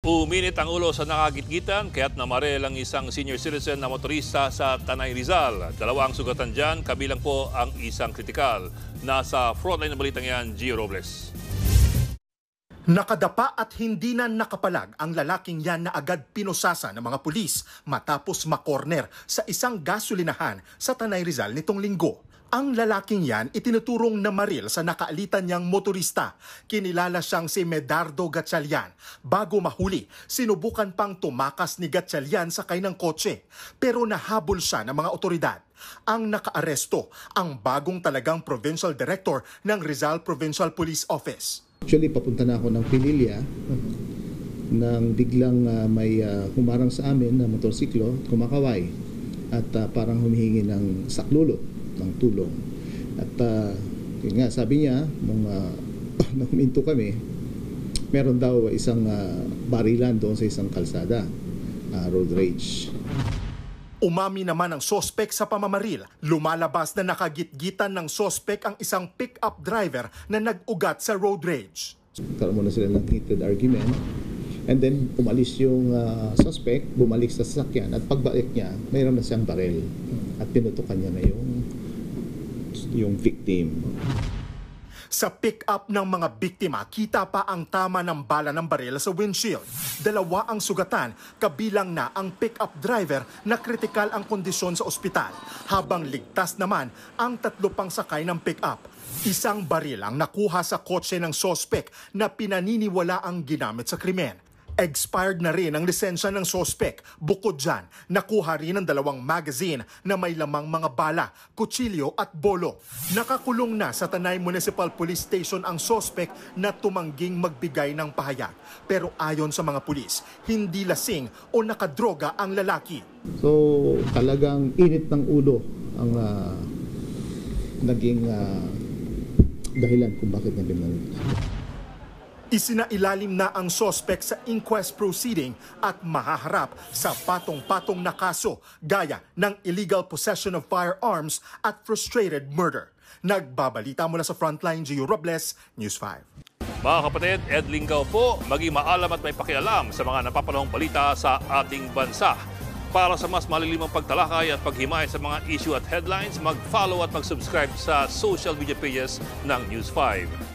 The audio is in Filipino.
Uminit ang ulo sa nakagitgitan kaya't namaril ang isang senior citizen na motorista sa Tanay Rizal. Dalawa ang sugatan dyan, kabilang po ang isang kritikal. Nasa frontline na balitang yan, Gio Robles. Nakadapa at hindi na nakapalag ang lalaking yan na agad pinusasa ng mga pulis matapos makorner sa isang gasolinahan sa Tanay Rizal nitong linggo. Ang lalaking yan itinuturong na maril sa nakaalitan niyang motorista. Kinilala siyang si Medardo Gatchalian. Bago mahuli, sinubukan pang tumakas ni Gatchalian sakay ng kotse. Pero nahabol siya ng mga otoridad. Ang nakaaresto, ang bagong talagang provincial director ng Rizal Provincial Police Office. Actually, papunta na ako ng Pililya nang biglang may humarang sa amin na motorsiklo, kumakaway at parang humihingi ng saklolo ng tulong. At yun nga, sabi niya, nung huminto kami, meron daw isang barilan doon sa isang kalsada, road rage. Umami naman ang sospek sa pamamaril. Lumalabas na nakagitgitan ng sospek ang isang pick-up driver na nag-ugat sa road rage. Karoon muna sila ng heated argument. And then umalis yung suspect, bumalik sa sasakyan at pagbalik niya, mayroon na siyang baril. At pinutukan niya na yung victim. Sa pick-up ng mga biktima, kita pa ang tama ng bala ng baril sa windshield. Dalawa ang sugatan, kabilang na ang pick-up driver na kritikal ang kondisyon sa ospital, habang ligtas naman ang tatlo pang sakay ng pick-up. Isang baril ang nakuha sa kotse ng sospek na pinaniniwala ang ginamit sa krimen. Expired na rin ang lisensya ng sospek. Bukod dyan, nakuha rin ang 2 magazine na may lamang mga bala, kutsilyo at bolo. Nakakulong na sa Tanay Municipal Police Station ang sospek na tumangging magbigay ng pahayag. Pero ayon sa mga pulis, hindi lasing o nakadroga ang lalaki. So talagang init ng ulo ang naging dahilan kung bakit niya binanggit. Isinailalim na ang sospek sa inquest proceeding at mahaharap sa patong-patong na kaso gaya ng illegal possession of firearms at frustrated murder. Nagbabalita mula sa Frontline, Gio Robles, News 5. Mga kapatid, Ed Lingaw po, maging maalam at may pakialam sa mga napapanahong balita sa ating bansa. Para sa mas malilimang pagtalakay at paghimay sa mga issue at headlines, mag-follow at mag-subscribe sa social media pages ng News 5.